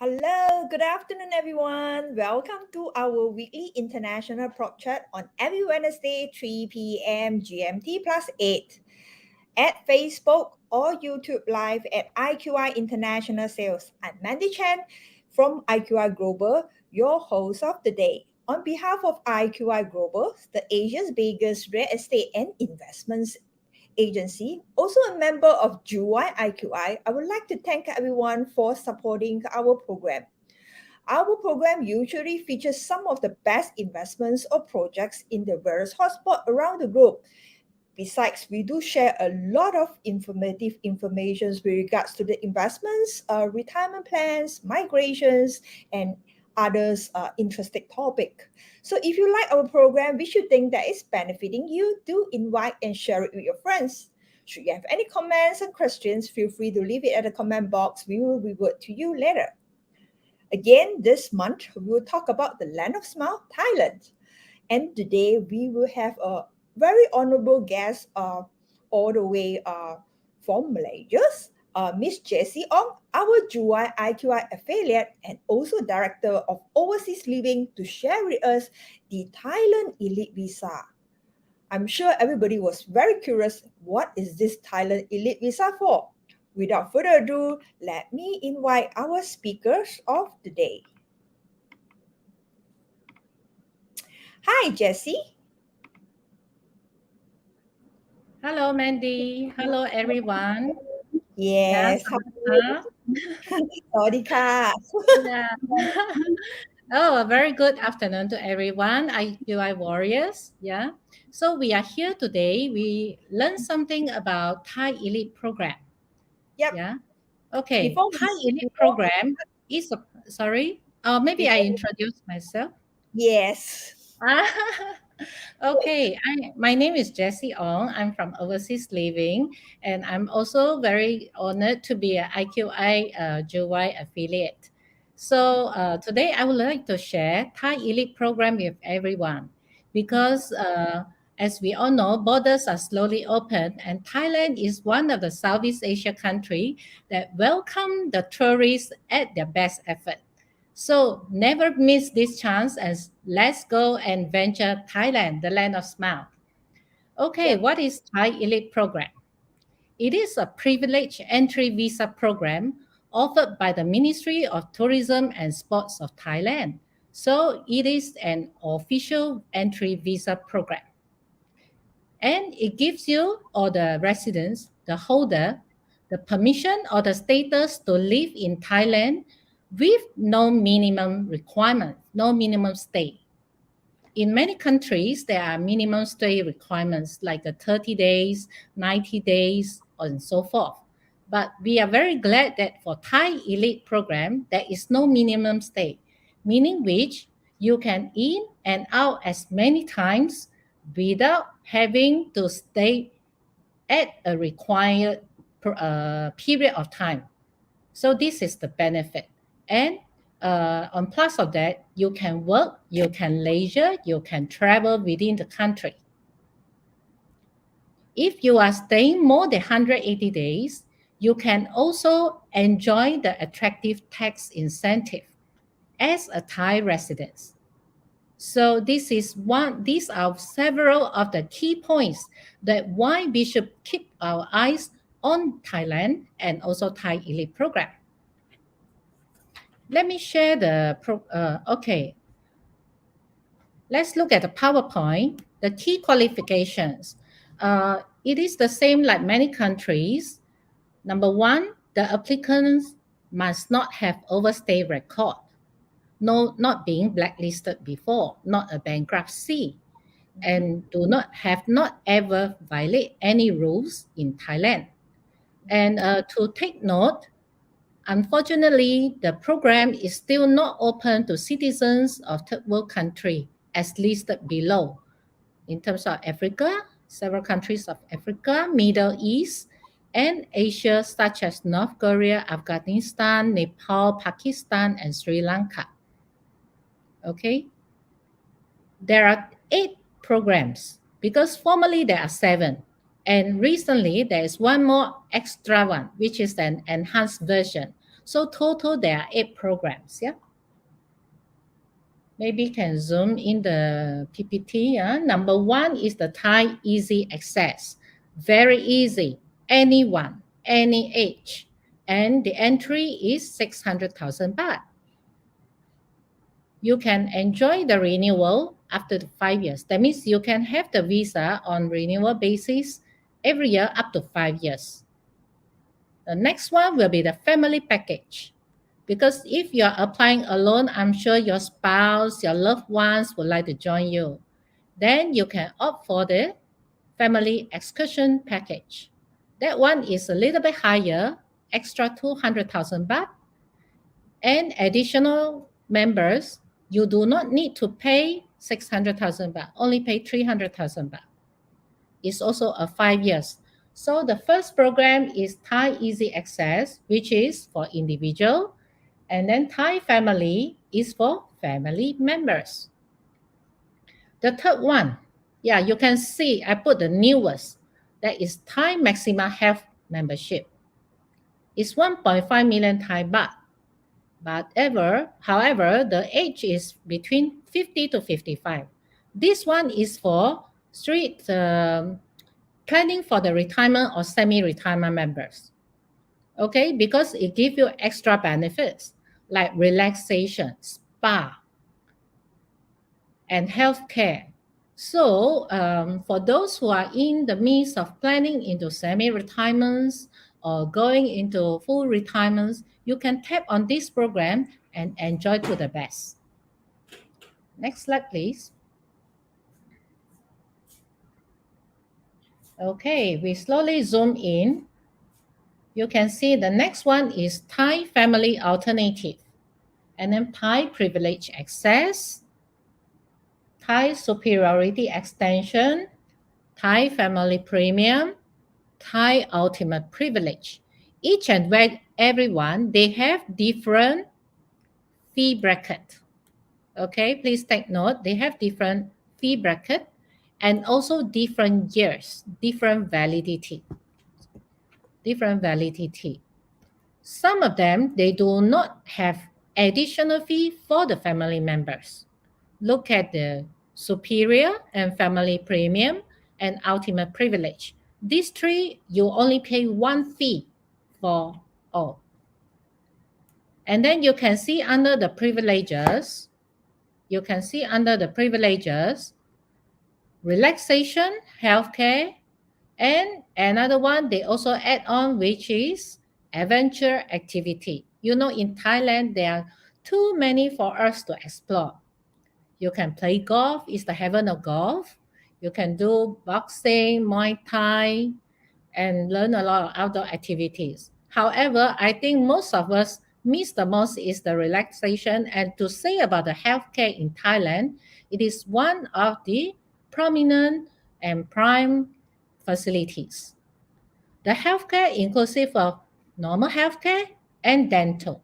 Hello, good afternoon, everyone. Welcome to our weekly international prop chat on every Wednesday, 3 p.m. GMT plus 8 at Facebook or YouTube Live at IQI International Sales. I'm Mandy Chan from IQI Global, your host of the day. On behalf of IQI Global, the Asia's biggest real estate and investments agency, also a member of JUI IQI, I would like to thank everyone for supporting our program. Our program usually features some of the best investments or projects in the various hotspots around the globe. Besides, we do share a lot of informative information with regards to the investments, retirement plans, migrations, and others interesting topic. So if you like our program, which you think that is benefiting you, do invite and share it with your friends. Should you have any comments and questions, feel free to leave it at the comment box. We will revert to you later. Again, this month, we will talk about the Land of Smile, Thailand. And today, we will have a very honorable guest all the way from Malaysia, Miss Jessie Ong, our Juwai IQI affiliate and also Director of Overseas Living, to share with us the Thailand Elite Visa. I'm sure everybody was very curious, what is this Thailand Elite Visa for? Without further ado, let me invite our speakers of the day. Hi, Jessie. Hello, Mandy. Hello, everyone. Yes, how Huh? Sawadika. Yeah. Oh, a very good afternoon to everyone, IQI warriors. Yeah. So we are here today. We learned something about Thai Elite Program. Yep. Yeah. Okay. Before Thai we Elite before we Program is a, sorry. Maybe I before introduce myself. yes. Okay, my name is Jessie Ong. I'm from Overseas Living, and I'm also very honored to be a IQI JY affiliate. So today I would like to share Thai Elite program with everyone because as we all know, borders are slowly open, and Thailand is one of the Southeast Asia country that welcome the tourists at their best effort. So never miss this chance and let's go and venture Thailand, the land of smile. Okay, Yep. what is Thai Elite Program? It is a privileged entry visa program offered by the Ministry of Tourism and Sports of Thailand. So it is an official entry visa program. And it gives you or the residents, the holder, the permission or the status to live in Thailand with no minimum requirement, no minimum stay. In many countries, there are minimum stay requirements like 30 days, 90 days, and so forth. But we are very glad that for Thai Elite program, there is no minimum stay, meaning which you can in and out as many times without having to stay at a required period of time. So this is the benefit. And on plus of that, you can work, you can leisure, you can travel within the country. If you are staying more than 180 days, you can also enjoy the attractive tax incentive as a Thai resident. So these are several of the key points that why we should keep our eyes on Thailand and also Thai Elite program. Let me share okay. Let's look at the PowerPoint, the key qualifications. It is the same like many countries. Number one, the applicants must not have overstay record, no, not being blacklisted before, not a bankruptcy, and not ever violate any rules in Thailand. And to take note, unfortunately, the program is still not open to citizens of third world country as listed below. In terms of Africa, several countries of Africa, Middle East, and Asia such as North Korea, Afghanistan, Nepal, Pakistan, and Sri Lanka. Okay, there are 8 programs because formerly there are 7. And recently there is one more extra one, which is an enhanced version. So total there are 8 programs. Yeah. Maybe can zoom in the PPT. Yeah. Number 1 is the Thai Easy Access. Very easy. Anyone, any age. And the entry is 600,000 baht. You can enjoy the renewal after the 5 years. That means you can have the visa on renewal basis every year up to 5 years. The next one will be the family package. Because if you're applying alone, I'm sure your spouse, your loved ones would like to join you. Then you can opt for the family excursion package. That one is a little bit higher, extra 200,000 baht. And additional members, you do not need to pay 600,000 baht, only pay 300,000 baht. It's also a 5 years. So the first program is Thai Easy Access, which is for individual. And then Thai family is for family members. The third one, yeah, you can see I put the newest. That is Thai Maxima Health membership. It's 1.5 million Thai baht. However, the age is between 50 to 55. This one is for strict planning for the retirement or semi-retirement members. Okay, because it gives you extra benefits like relaxation, spa, and healthcare. So for those who are in the midst of planning into semi-retirements or going into full retirements, you can tap on this program and enjoy to the best. Next slide, please. Okay, we slowly zoom in. You can see the next one is Thai Family Alternative, and then Thai Privilege Access, Thai Superiority Extension, Thai Family Premium, Thai Ultimate Privilege. Each and every one, they have different fee bracket. Okay, please take note, they have different fee bracket and also different years, different validity. Some of them, they do not have additional fee for the family members. Look at the superior and family premium and ultimate privilege. These three, you only pay one fee for all. And then you can see under the privileges, relaxation, healthcare, and another one they also add on, which is adventure activity. You know, in Thailand, there are too many for us to explore. You can play golf, it's the heaven of golf. You can do boxing, Muay Thai, and learn a lot of outdoor activities. However, I think most of us miss the most is the relaxation. And to say about the healthcare in Thailand, it is one of the prominent and prime facilities. The healthcare inclusive of normal healthcare and dental.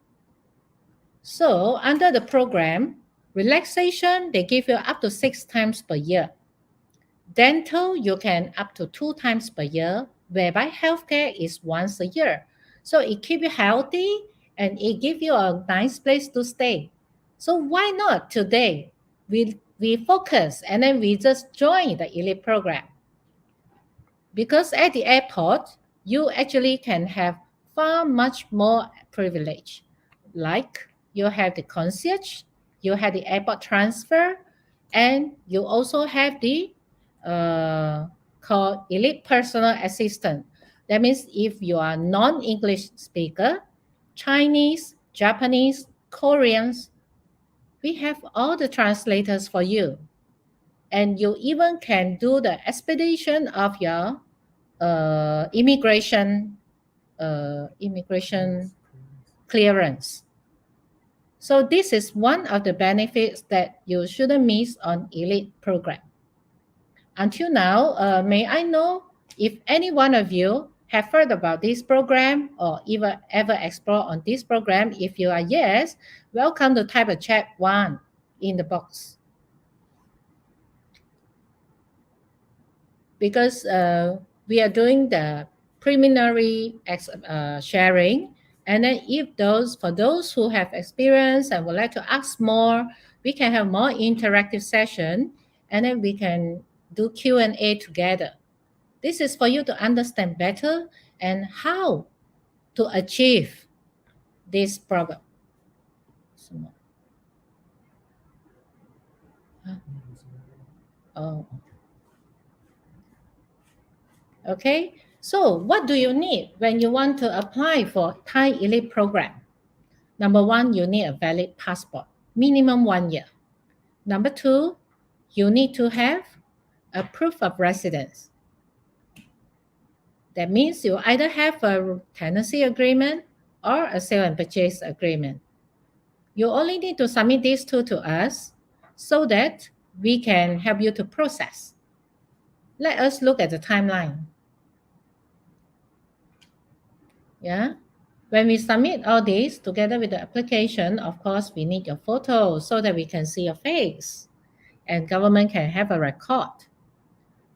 So under the program, relaxation, they give you up to 6 times per year. Dental, you can up to 2 times per year, whereby healthcare is once a year. So it keeps you healthy and it gives you a nice place to stay. So why not today? We focus and then we just join the elite program. Because at the airport, you actually can have far much more privilege. Like you have the concierge, you have the airport transfer, and you also have the called elite personal assistant. That means if you are non-English speaker, Chinese, Japanese, Koreans, we have all the translators for you. And you even can do the expedition of your immigration clearance. So this is one of the benefits that you shouldn't miss on elite program. Until now, may I know if any one of you have heard about this program or ever explore on this program? If you are yes, welcome to type a chat 1 in the box. Because we are doing the preliminary sharing, and then for those who have experience and would like to ask more, we can have more interactive session, and then we can do Q&A together. This is for you to understand better and how to achieve this problem. Oh. Okay, so what do you need when you want to apply for Thai Elite program? Number 1, you need a valid passport, minimum 1 year. Number 2, you need to have a proof of residence. That means you either have a tenancy agreement or a sale and purchase agreement. You only need to submit these two to us so that we can help you to process. Let us look at the timeline. Yeah. When we submit all this together with the application, of course, we need your photo so that we can see your face and government can have a record.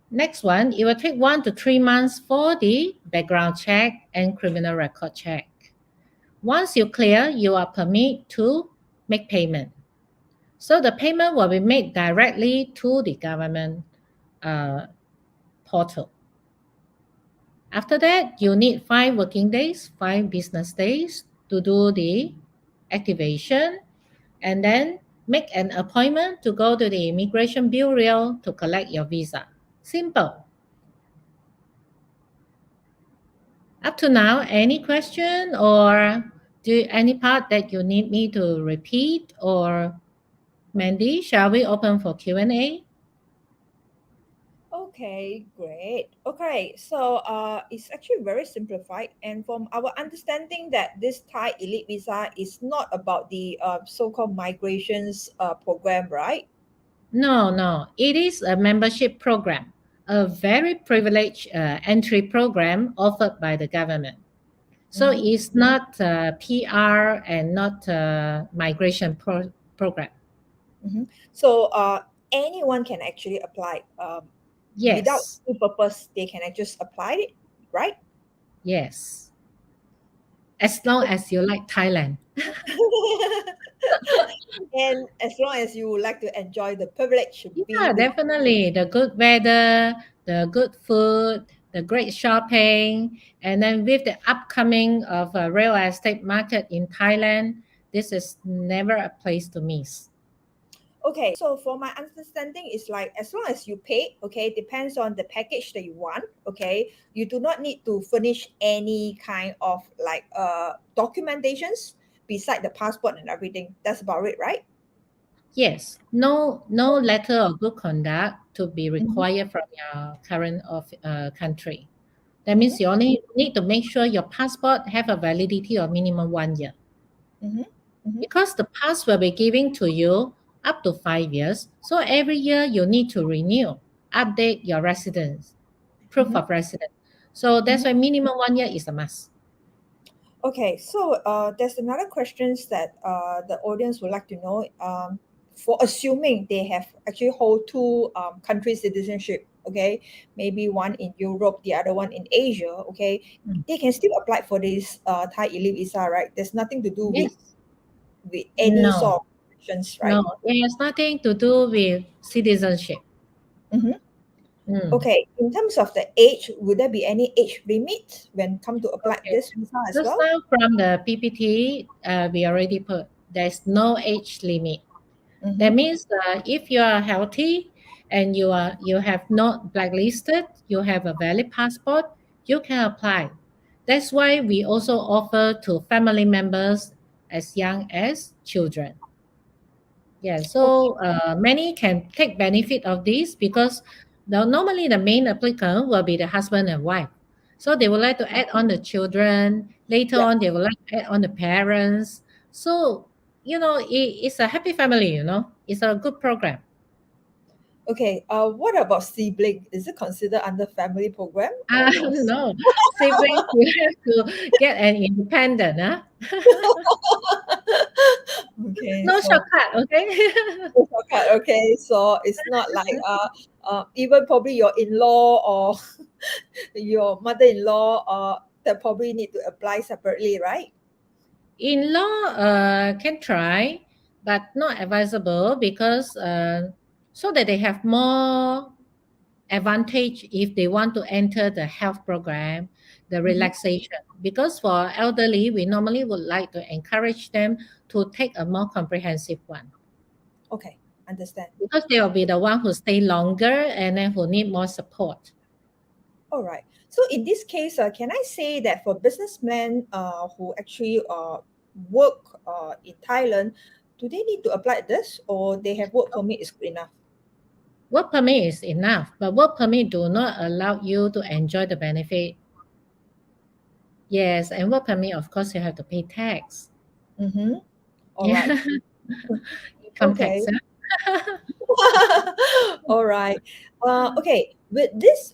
Next one, it will take 1 to 3 months for the background check and criminal record check. Once you clear, you are permitted to make payment. So the payment will be made directly to the government portal. After that, you need 5 working days, 5 business days to do the activation and then make an appointment to go to the Immigration Bureau to collect your visa. Simple. Up to now, any question or any part that you need me to repeat or Mandy, shall we open for Q&A? Okay, great. Okay, so it's actually very simplified, and from our understanding that this Thai Elite Visa is not about the so-called migrations program, right? No. It is a membership program, a very privileged entry program offered by the government. So Mm-hmm. it's not PR and not migration program. Mm-hmm. So anyone can actually apply without Yes, any purpose. They can just apply it, right? yes. As long as you like Thailand. And as long as you would like to enjoy the privilege of Yeah, being with. definitely. The good weather, the good food, the great shopping, and then with the upcoming of a real estate market in Thailand, this is never a place to miss. Okay, so for my understanding, it's like as long as you pay, okay, depends on the package that you want, okay, you do not need to furnish any kind of like documentations beside the passport and everything. That's about it, right? Yes, no letter of good conduct to be Mm-hmm. required from your current country. That Mm-hmm. means you only need to make sure your passport have a validity of minimum 1 year. Mm-hmm. Mm-hmm. Because the pass will be giving to you up to 5 years, so every year you need to renew, update your residence, proof Mm-hmm. of residence. So that's Mm-hmm. why minimum 1 year is a must. Okay, so there's another questions that the audience would like to know. For assuming they have actually hold two country citizenship, okay, maybe one in Europe, the other one in Asia, okay, Mm. they can still apply for this Thai Elite Visa, right? There's nothing to do Yes. with any No. sort of restrictions, No. right? It has nothing to do with citizenship. Mm-hmm. Mm. Okay, in terms of the age, would there be any age limit when come to apply Okay. this visa as Just well? now from the PPT, we already put there's no age limit. That Mm-hmm. means if you are healthy and you have not blacklisted, you have a valid passport, you can apply. That's why we also offer to family members as young as children. Yeah, Okay. so many can take benefit of this because normally the main applicant will be the husband and wife. So they would like to add on the children. Later Yeah. on, they would like to add on the parents. So, it's a happy family, It's a good program. Okay, what about sibling? Is it considered under family program or Ah, no? no. Siblings, you have to get an independent, huh? Okay, No so shortcut, okay? okay, okay, so it's not like even probably your in-law or your mother-in-law that probably need to apply separately, right? In-law can try, but not advisable because so that they have more advantage if they want to enter the health program, the Mm-hmm. relaxation. Because for elderly, we normally would like to encourage them to take a more comprehensive one Okay, understand. because they will be the one who stay longer and then who need more support. All right. So in this case, can I say that for businessmen who actually work in Thailand, do they need to apply this or they have work permit is good enough? Work permit is enough, but work permit do not allow you to enjoy the benefit. Yes, and work permit, of course, you have to pay tax. Mm-hmm. All right. Yeah, income tax. Okay. Huh? All right. Okay. With this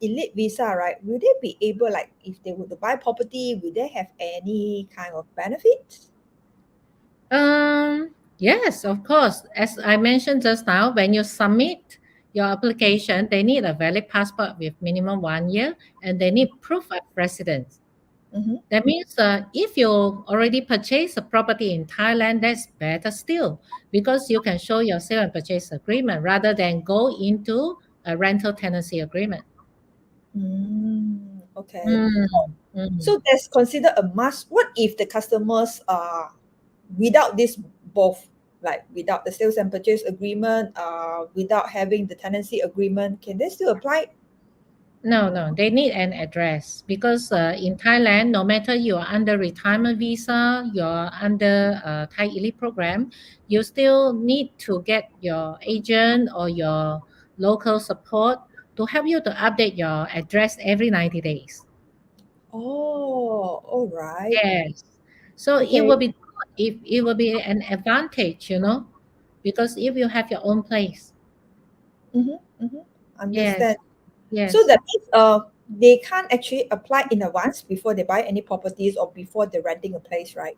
elite visa, right? Will they be able, like, if they were to buy property, will they have any kind of benefits? Yes, of course. As I mentioned just now, when you submit your application, they need a valid passport with minimum 1 year, and they need proof of residence. Mm-hmm. That means if you already purchased a property in Thailand, that's better still because you can show your sale and purchase agreement rather than go into a rental tenancy agreement. Okay. Mm, mm. So that's considered a must. What if the customers without this both, like without the sales and purchase agreement, without having the tenancy agreement, can they still apply? No, no, they need an address because in Thailand, no matter you're under retirement visa, you're under Thai Elite program, you still need to get your agent or your local support to help you to update your address every 90 days. Oh, all right. Yes. So it will Okay. be good if it will be an advantage, because if you have your own place. Mm-hmm, mm-hmm. Yes, Understand. So yes. that means they can't actually apply in advance before they buy any properties or before they're renting a place, right?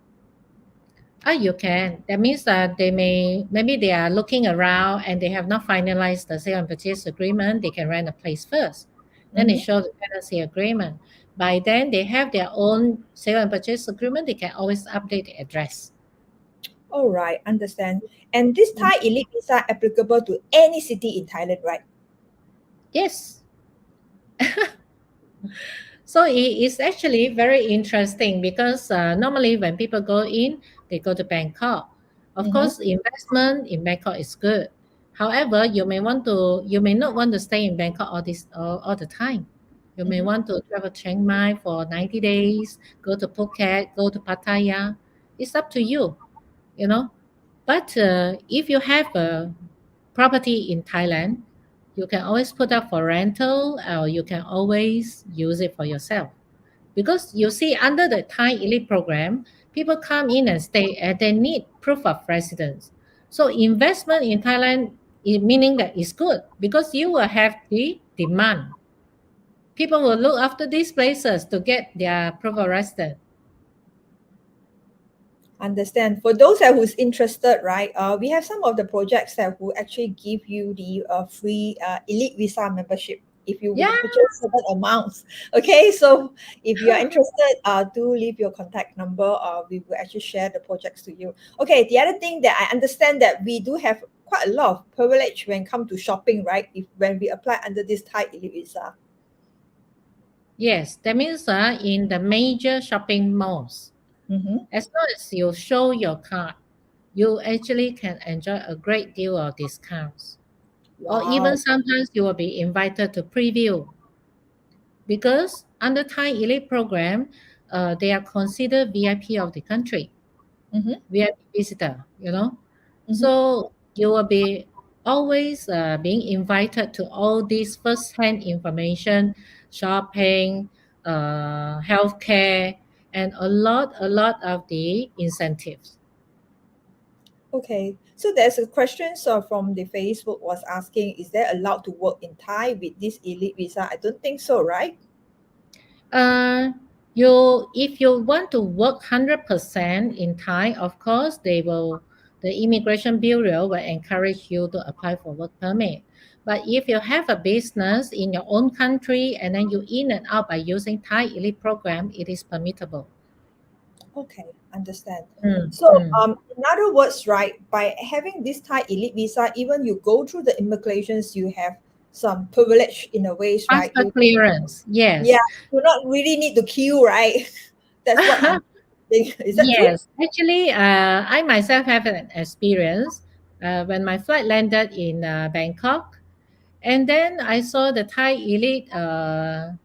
Ah, you can. That means that maybe they are looking around and they have not finalized the sale and purchase agreement. They can rent a place first. Then they Mm-hmm. show the tenancy agreement. By then, they have their own sale and purchase agreement. They can always update the address. All right, understand. And this Thai Elite Visa applicable to any city in Thailand, right? Yes. So it's actually very interesting because normally when people go in, they go to Bangkok. Of Mm-hmm. course, investment in Bangkok is good. However, you may not want to stay in Bangkok all the time. You may Mm-hmm. want to travel to Chiang Mai for 90 days, go to Phuket, go to Pattaya. It's up to you, you know. But if you have a property in Thailand, you can always put up for rental or you can always use it for yourself. Because you see, under the Thai Elite program, people come in and stay and they need proof of residence. So investment in Thailand, meaning that it's good because you will have the demand. People will look after these places to get their proof of residence. Understand. For those that who's interested, right? We have some of the projects that will actually give you the free elite visa membership if you were Yeah. to purchase certain amounts. Okay, so if you are interested, do leave your contact number. We will actually share the projects to you. Okay, the other thing that I understand that we do have quite a lot of privilege when it come to shopping, right? If when we apply under this Thai elite visa. Yes, that means in the major shopping malls, Mm-hmm. as long as you show your card, you actually can enjoy a great deal of discounts. Or even Wow. sometimes you will be invited to preview because under Thai Elite program, they are considered VIP of the country, Mm-hmm. VIP visitor, Mm-hmm. So you will be always being invited to all these first-hand information, shopping, healthcare, and a lot of the incentives. Okay, so there's a question from the Facebook was asking, is there allowed to work in Thai with this elite visa? I don't think so, right? Uh, if you want to work 100% in Thai, of course, the immigration bureau will encourage you to apply for work permit. But if you have a business in your own country and then you in and out by using Thai Elite program, it is permissible. Okay, understand. Mm, So, mm. in other words, right, by having this Thai elite visa, even you go through the immigrations, you have some privilege in a ways, right? Passport clearance, Yeah, yes. you not really need to queue, right? That's what I'm thinking. Is that true? Yes, actually, I myself have an experience when my flight landed in Bangkok. And then I saw the Thai Elite cart.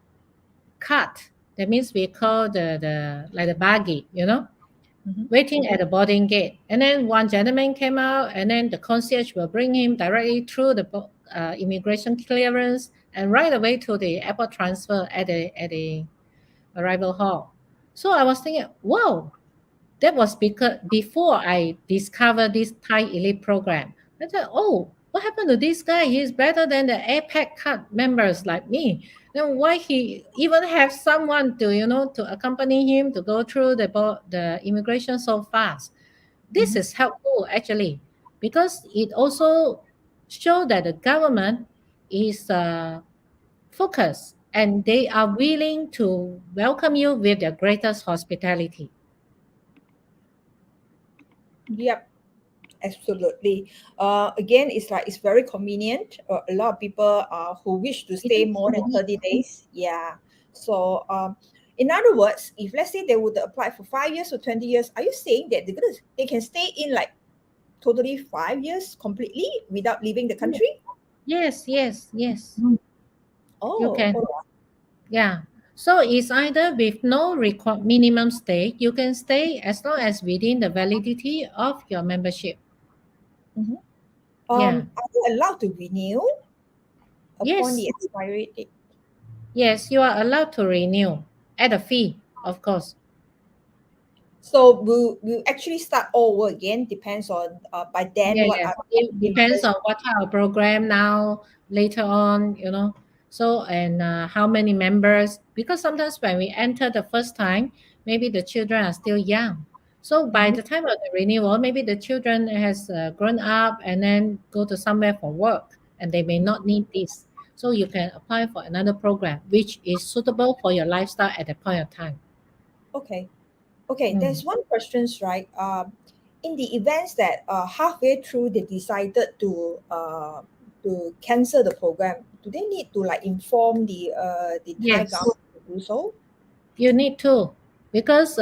That means we call the like the buggy, Mm-hmm. waiting at the boarding gate. And then one gentleman came out, and then the concierge will bring him directly through the immigration clearance and right away to the airport transfer at the arrival hall. So I was thinking, wow, that was because before I discovered this Thai Elite program. I thought, oh, what happened to this guy? He's better than the APEC card members like me. Then why he even have someone to, to accompany him to go through the immigration so fast? This Mhm. is helpful actually, because it also show that the government is focused and they are willing to welcome you with their greatest hospitality. Yep. Absolutely. Again, it's like it's very convenient. A lot of people who wish to It stay is. more than 30 days. Yeah. So, in other words, if let's say they would apply for 5 years or 20 years, are you saying that they can stay in like totally 5 years completely without leaving the country? Yes, yes, yes. You Oh, can. all right. Yeah. So it's either with no minimum stay, you can stay as long as within the validity of your membership. Mhm. Yeah. Are they allowed to renew upon Yes. the expiry date? Yes, you are allowed to renew at a fee, of course. So we'll actually start all over again. Depends on by then Yeah, what yes. are It the depends members. on what type of program now, later on. So, and how many members, because sometimes when we enter the first time, maybe the children are still young. So by Mhm. the time of the renewal, maybe the children has grown up and then go to somewhere for work and they may not need this. So you can apply for another program which is suitable for your lifestyle at that point of time. Okay. Okay, Mm. there's one questions, right? In the events that halfway through they decided to cancel the program, do they need to like inform the Thai Yes. government to do so? You need to, because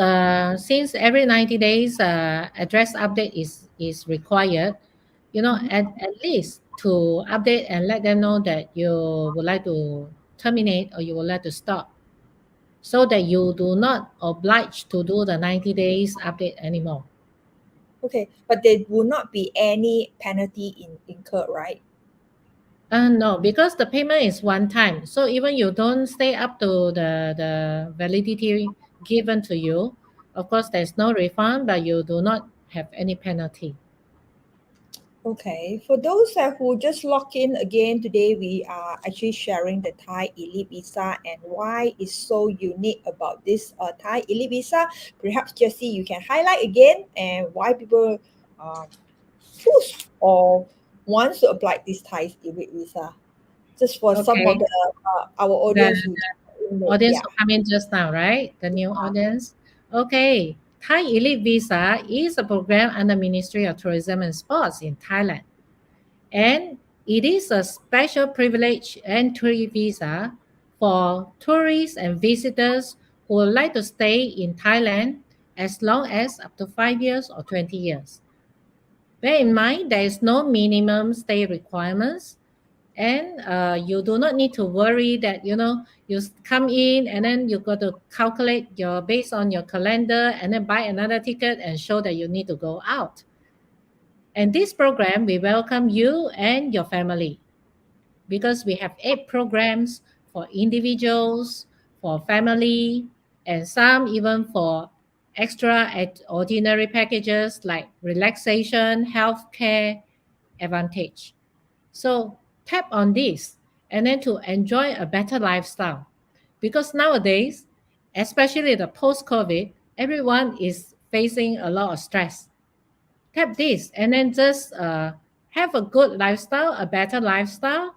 since every 90 days address update is required, Mhm. at least to update and let them know that you would like to terminate or you would like to stop, so that you do not oblige to do the 90 days update anymore. Okay, but there will not be any penalty incurred, right? No, because the payment is one time. So even you don't stay up to the validity given to you, of course, there's no refund, but you do not have any penalty. Okay, for those who just log in again today, we are actually sharing the Thai Elite Visa and why it's so unique about this Thai Elite Visa. Perhaps Jesse, you can highlight again and why people uh, choose or wants to apply this Thai Elite Visa. Just for some of Okay. our The audience who just in late, audience yeah. who come in just now, right? The new audience. Okay. Thai Elite Visa is a program under Ministry of Tourism and Sports in Thailand. And it is a special privilege entry visa for tourists and visitors who would like to stay in Thailand as long as up to 5 years or 20 years. Bear in mind, there is no minimum stay requirements, and you do not need to worry that you come in and then you got to calculate your based on your calendar and then buy another ticket and show that you need to go out. And this program we welcome you and your family, because we have 8 programs for individuals, for family, and some even for extraordinary packages like relaxation, healthcare advantage. So tap on this and then to enjoy a better lifestyle. Because nowadays, especially the post COVID, everyone is facing a lot of stress. Tap this and then just have a good lifestyle, a better lifestyle,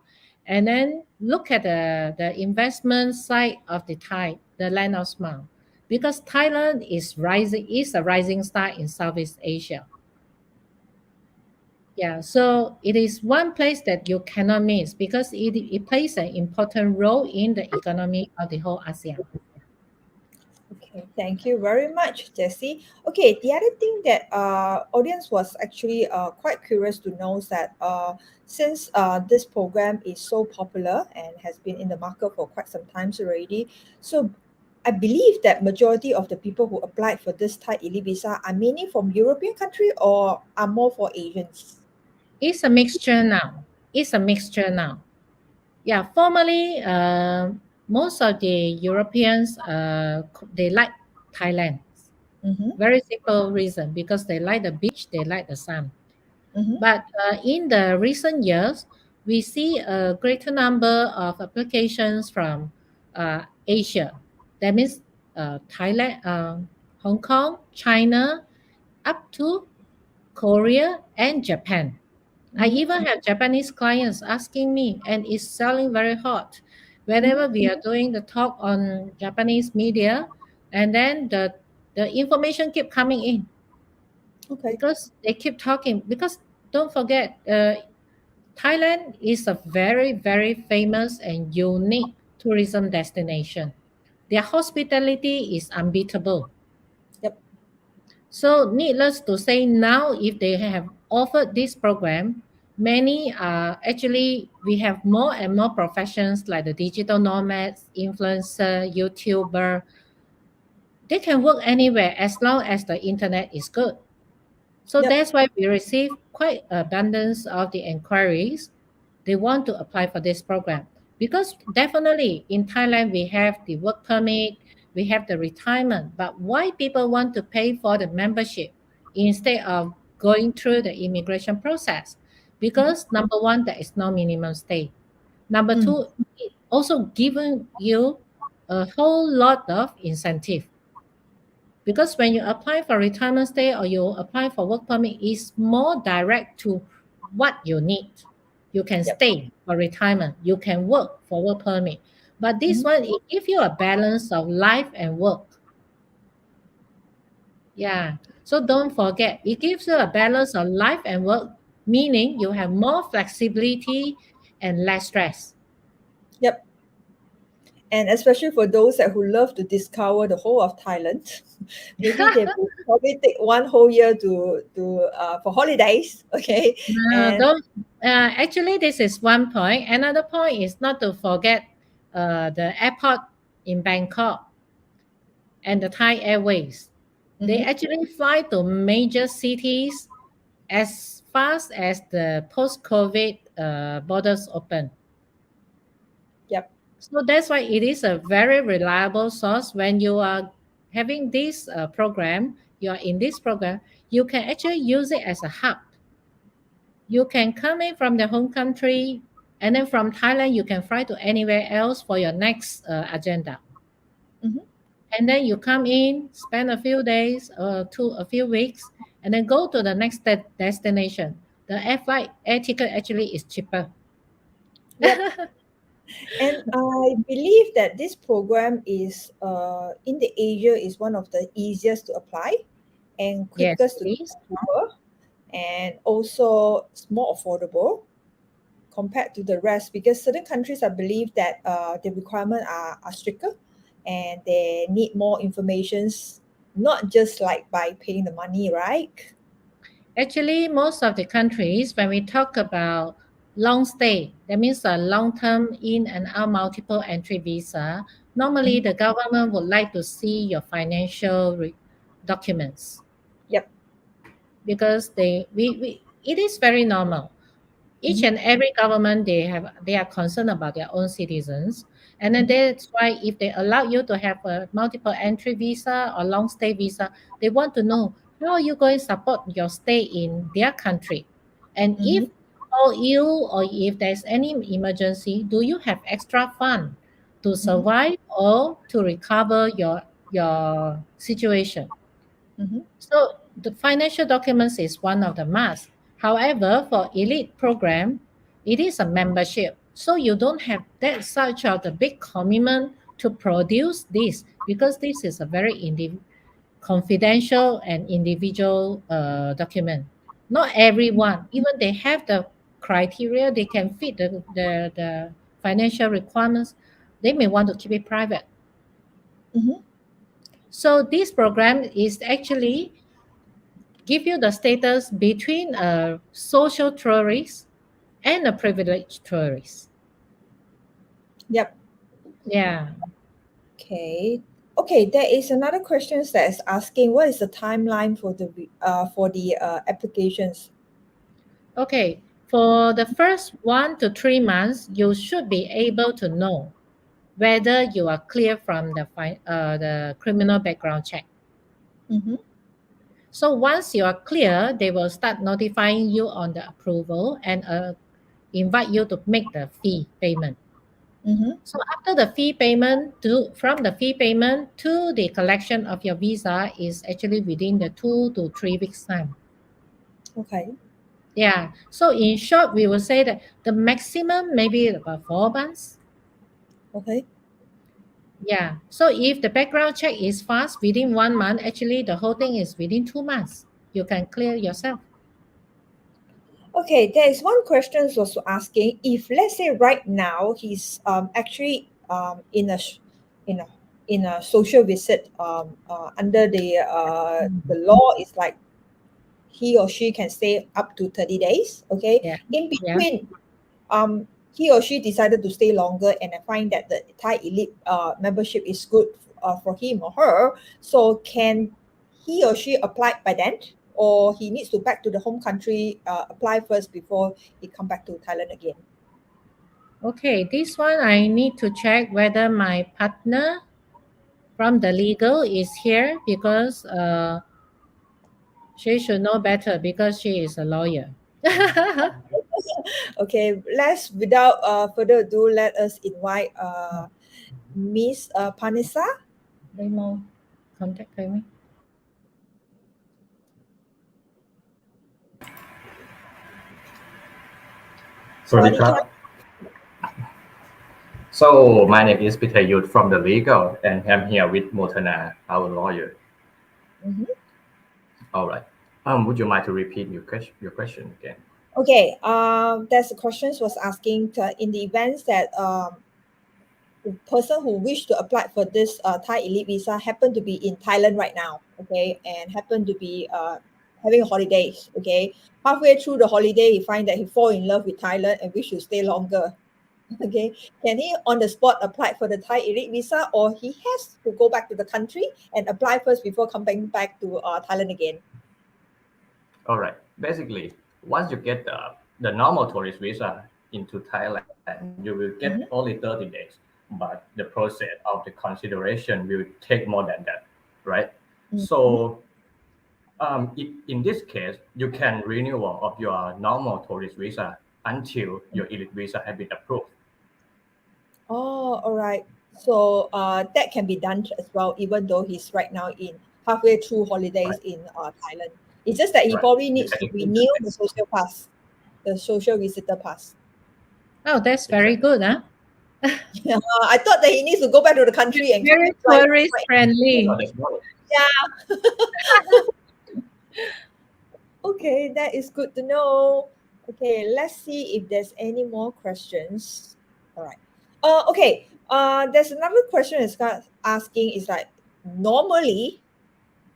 and then look at the investment side of the land of smile. Because Thailand is a rising star in Southeast Asia. Yeah, so it is one place that you cannot miss because it plays an important role in the economy of the whole ASEAN. Okay, thank you very much, Jesse. Okay, the other thing that audience was actually quite curious to know is that since this program is so popular and has been in the market for quite some times already, so I believe that majority of the people who applied for this Thai Elite Visa are mainly from European country or are more for Asians. It's a mixture now. It's a mixture now. Yeah, formerly, most of the Europeans they like Thailand. Mm-hmm. Very simple reason, because they like the beach, they like the sun. But in the recent years, we see a greater number of applications from Asia. That means Thailand, Hong Kong, China, up to Korea and Japan. I Mm-hmm. even have Japanese clients asking me, and it's selling very hot. Mm-hmm. Whenever we are doing the talk on Japanese media, and then the information keep coming in Okay. because they keep talking. Because don't forget, Thailand is a very, very famous and unique tourism destination. Their hospitality is unbeatable. Yep. So, needless to say, now if they have offered this program, many are actually, we have more and more professions like the digital nomads, influencer, YouTuber. They can work anywhere as long as the internet is good. So Yep. that's why we receive quite abundance of the inquiries. They want to apply for this program because definitely in Thailand we have the work permit, we have the retirement. But why people want to pay for the membership instead of going through the immigration process? Because number one, there is no minimum stay. Number Mm-hmm. two, it also giving you a whole lot of incentive because when you apply for retirement stay or you apply for work permit, it's more direct to what you need. You can Yep. stay for retirement, you can work for work permit. But this Mm-hmm. one, it gives you a balance of life and work. Yeah. So don't forget, it gives you a balance of life and work, meaning you have more flexibility and less stress. Yep. And especially for those that who love to discover the whole of Thailand, maybe they will probably take one whole year to for holidays. Okay, and Don't actually this is one point. Another point is not to forget the airport in Bangkok and the Thai Airways. They mm-hmm. actually fly to major cities as fast as the post-COVID borders open. Yep. So that's why it is a very reliable source. When you are having this program, you are in this program, you can actually use it as a hub. You can come in from the home country, and then from Thailand, you can fly to anywhere else for your next agenda. Mm-hmm. And then you come in, spend a few days or a few weeks, and then go to the next destination. The air ticket actually is cheaper. Yep. And I believe that this program is in the Asia is one of the easiest to apply and Yes, quickest to it is. get approval, and also it's more affordable compared to the rest because certain countries I believe that the requirement are stricter and they need more informations, not just like by paying the money, right? Actually, most of the countries, when we talk about long stay, that means a long-term in and out multiple entry visa, normally Mhm. the government would like to see your financial documents Yep. because it is very normal. Each Mm-hmm. and every government they are concerned about their own citizens, and then Mm-hmm. that's why if they allow you to have a multiple entry visa or long stay visa, they want to know how are you going to support your stay in their country, and Mm-hmm. if or you or if there's any emergency, do you have extra fund to Mm-hmm. survive or to recover your situation. Mm-hmm. So the financial documents is one of the must. However, for elite program, it is a membership. So you don't have that such of the big commitment to produce this because this is a very confidential and individual document. Not everyone, even they have the criteria, they can fit the financial requirements, they may want to keep it private. Mm-hmm. So this program is actually give you the status between a social tourist and a privileged tourist. Yep. Yeah. Okay. Okay, there is another question that is asking what is the timeline for the applications? Okay. For the first 1 to 3 months, you should be able to know whether you are clear from the criminal background check. Mm-hmm. So once you are clear, they will start notifying you on the approval and invite you to make the fee payment. Mm-hmm. So after the fee payment from the fee payment to the collection of your visa is actually within the 2 to 3 weeks time. Okay. Yeah. So in short, we will say that the maximum maybe about 4 months. Okay. Yeah. So if the background check is fast within 1 month, actually the whole thing is within 2 months. You can clear yourself. Okay, there is one question also asking if let's say right now he's actually in a in a social visit under the law is like he or she can stay up to 30 days. Okay, Yeah. in Yeah. between he or she decided to stay longer and I find that the Thai Elite membership is good for him or her. So can he or she apply by then? Or he needs to back to the home country, apply first before he come back to Thailand again? Okay. This one I need to check whether my partner from the legal is here because she should know better because she is a lawyer. Okay, let's without further ado, let us invite Miss Panisa. Demo contact me. สวัสดีครับ So my name is Peter Yud from the legal and I'm here with Motana, our lawyer. Mhm. All right. Would you mind to repeat your question again? Okay, there's a questions was asking in the events that the person who wish to apply for this Thai Elite Visa happen to be in Thailand right now, okay, and happen to be having holidays, okay. Halfway through the holiday, he find that he fall in love with Thailand and wish to stay longer, okay. Can he on the spot apply for the Thai Elite Visa, or he has to go back to the country and apply first before coming back to Thailand again? All right. Basically, once you get the normal tourist visa into Thailand, you will get Mhm. only 30 days, but the process of the consideration will take more than that, right? Mhm. So in this case, you can renewal of your normal tourist visa until your elite visa has been approved. Oh, all right. So that can be done as well, even though he's right now in halfway through holidays Right. in Thailand. It's just that he Right. probably You needs can to include renew that. the social pass, the social visitor pass. Oh, that's very Exactly. good, huh? Yeah, I thought that he needs to go back to the country and come Very right. tourist Right. No, friendly. that's not it. Yeah. Okay, that is good to know. Okay, let's see if there's any more questions. All right. Okay. There's another question is asking is like normally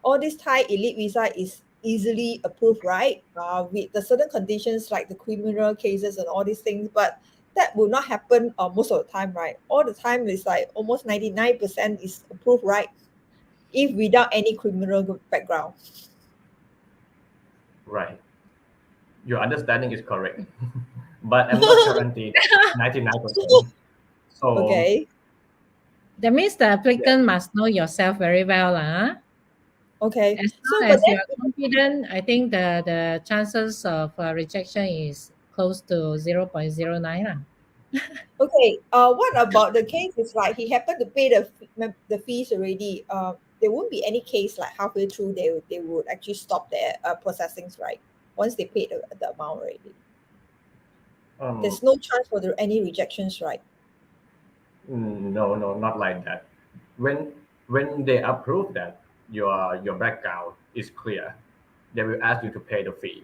all this Thai elite visa is easily approved, right? With the certain conditions like the criminal cases and all these things, but that will not happen most of the time, right? All the time is like almost 99% is approved, right? If without any criminal background. Right. Your understanding is correct. But I'm not guaranteed that 99%. So Okay. That means the yeah, applicant must know yourself very well. Okay. As So, long but as you are then, confident, I think the chances of rejection is close to 0.09. okay. What about the case is like he happened to pay the fees already. There won't be any case like halfway through they would actually stop their processings, right? Once they paid the amount already. um, There's no chance for any rejections, right? no, not like that. When when they approve that your background is clear, they will ask you to pay the fee.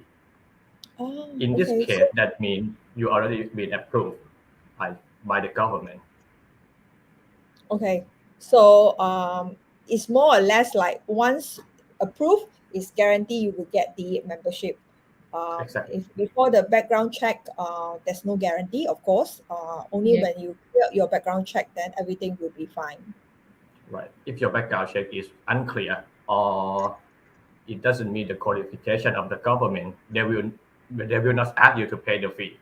Oh, In this okay. case, So, that means you already been approved by, by the government. okay. So, it's more or less like once approved, it's guaranteed you will get the membership. Exactly. If before the background check, there's no guarantee, of course. Only Yeah. when you clear your background check, then everything will be fine. Right. If your background check is unclear or it doesn't meet the qualification of the government, they will not ask you to pay the fee.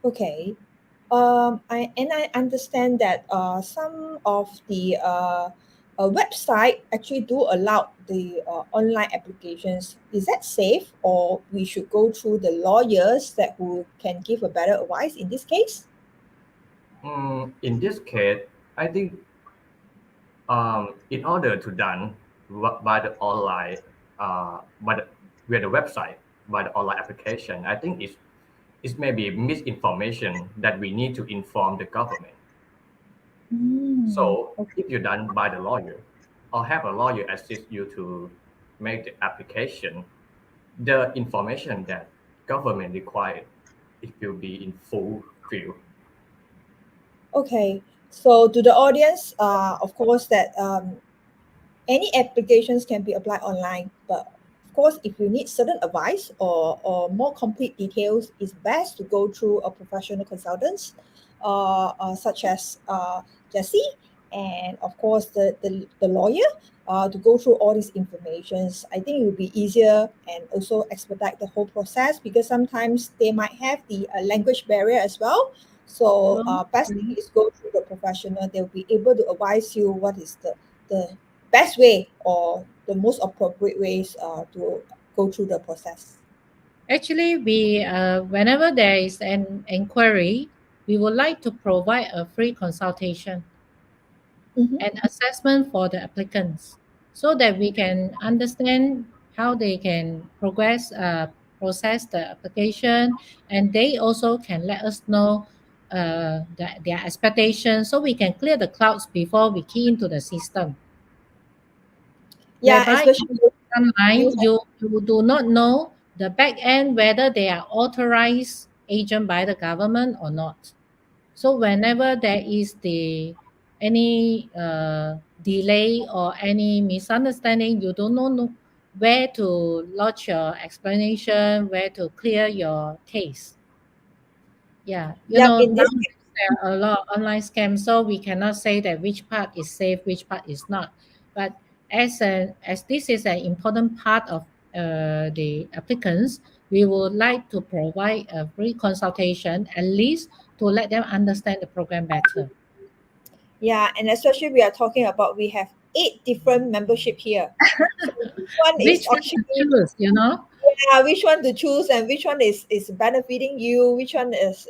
Okay. I understand that some of the website actually do allow the online applications. Is that safe, or we should go through the lawyers that who can give a better advice in this case? In this case, I think in order to done by the online, by the via the website, by the online application, I think it's maybe misinformation that we need to inform the government. So Okay. if you're done by the lawyer or have a lawyer assist you to make the application, the information that government required, it will be in full field. Okay. So to the audience, of course, that any applications can be applied online, but of course, if you need certain advice or more complete details, it's best to go through a professional consultant, such as Jesse, and of course the lawyer, to go through all these informations. I think it will be easier and also expedite the whole process, because sometimes they might have the language barrier as well. So best thing Okay. is go through the professional. They'll be able to advise you what is the best way or the most appropriate ways to go through the process. Actually, we whenever there is an inquiry, we would like to provide a free consultation Mm-hmm. and assessment for the applicants, so that we can understand how they can process the application, and they also can let us know their expectations, so we can clear the clouds before we key into the system. Yeah, Whereby especially you online, you do not know the back end whether they are authorized agent by the government or not. So whenever there is any delay or any misunderstanding, you don't know where to lodge your explanation, where to clear your case. Yeah, yeah, in this nowadays there are a lot of online scams, so we cannot say that which part is safe, which part is not. But as this is an important part of the applicants, we would like to provide a free consultation, at least to let them understand the program better. yeah, and especially we are talking about, we have 8 different membership here. So which one is Which one to actually, choose? yeah, which one to choose, and which one is benefiting you, which one is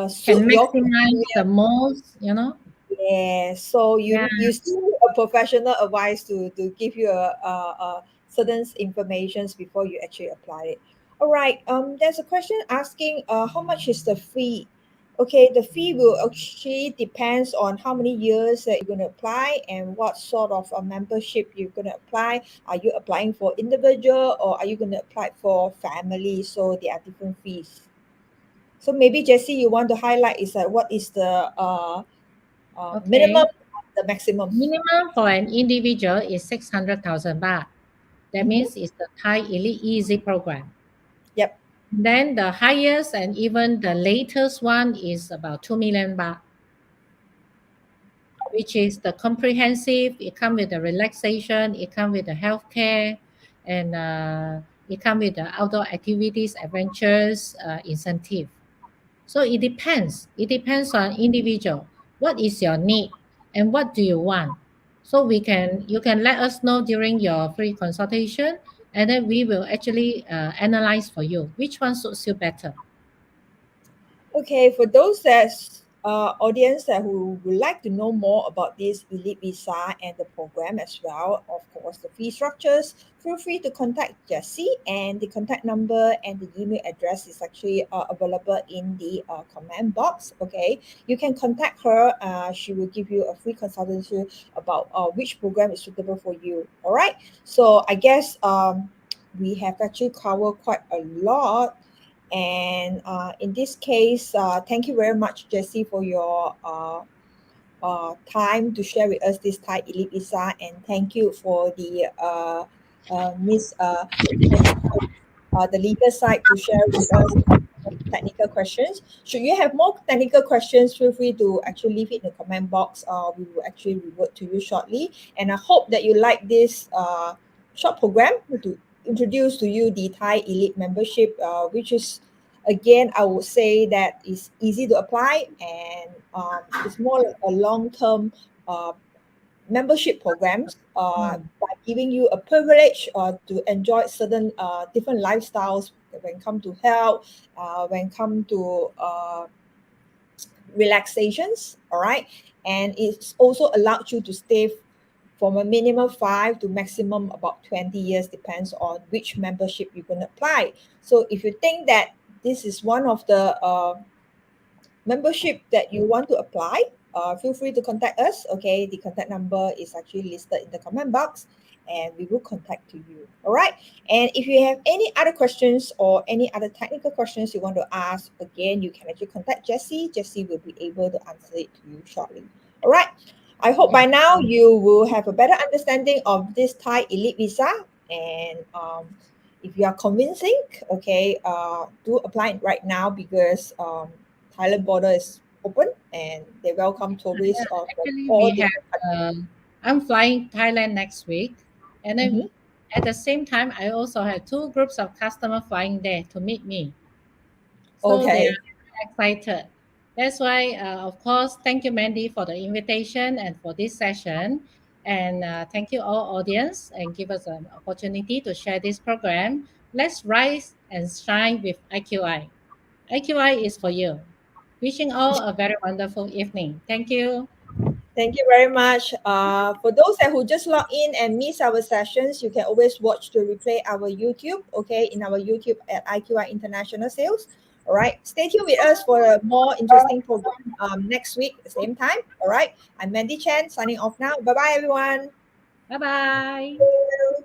suit Can your maximize the criteria. most. Yeah, so Yeah. you still need a professional advice to give you a certain informations before you actually apply it. All right. There's a question asking, how much is the fee? Okay, the fee will actually depends on how many years that you're going to apply and what sort of a membership you're going to apply. Are you applying for individual, or are you going to apply for family? So there are different fees. So maybe Jesse, you want to highlight is that what is the minimum Okay. and the maximum. Minimum for an individual is 600,000 baht. That Mm-hmm. means it's the Thai Elite Easy program. Yep. Then the highest and even the latest one is about 2 million baht, which is the comprehensive. It comes with the relaxation, it comes with the healthcare, and it comes with the outdoor activities, adventures, incentive. So it depends. It depends on individual. What is your need and what do you want? So you can let us know during your free consultation, and then we will actually analyze for you which one suits you better. Okay, for those that's audience that who would like to know more about this Elite Visa and the program as well, of course, the fee structures, feel free to contact Jessie, and the contact number and the email address is actually available in the comment box. Okay, you can contact her. She will give you a free consultation about which program is suitable for you. All right, so I guess we have actually covered quite a lot. And in this case, thank you very much, Jessie, for your time to share with us this Thai Elite Visa. And thank you for the Miss the legal side to share with us technical questions. Should you have more technical questions, feel free to actually leave it in the comment box. We will actually revert to you shortly. And I hope that you like this short program to introduce to you the Thai Elite membership, which is, again, I would say that is easy to apply, and it's more a long term membership programs by giving you a privilege to enjoy certain different lifestyles when it comes to health, when it comes to relaxations, all right? And it's also allowed you to stay from a minimum 5 to maximum about 20 years, depends on which membership you're going to apply. So if you think that this is one of the membership that you want to apply, feel free to contact us. Okay, the contact number is actually listed in the comment box and we will contact to you. All right. And if you have any other questions or any other technical questions you want to ask, again, you can actually contact Jessie. Jessie will be able to answer it to you shortly. All right. I hope by now you will have a better understanding of this Thai Elite Visa. And if you are convincing, okay, do apply it right now because Thailand border is open and they welcome tourists from Actually, all we different have. I'm flying Thailand next week, and then Mhm. at the same time, I also have two groups of customers flying there to meet me. So they Okay. are excited. That's why, of course, thank you, Mandy, for the invitation and for this session. And thank you, all audience, and give us an opportunity to share this program. Let's rise and shine with IQI. IQI is for you. Wishing all a very wonderful evening. Thank you. Thank you very much. For those that who just log in and miss our sessions, you can always watch the replay our YouTube, okay, in our YouTube at IQI International Sales. All right. Stay tuned with us for a more interesting program next week, the same time. All right. I'm Mandy Chen signing off now. Bye bye, everyone. Bye bye. Thank you.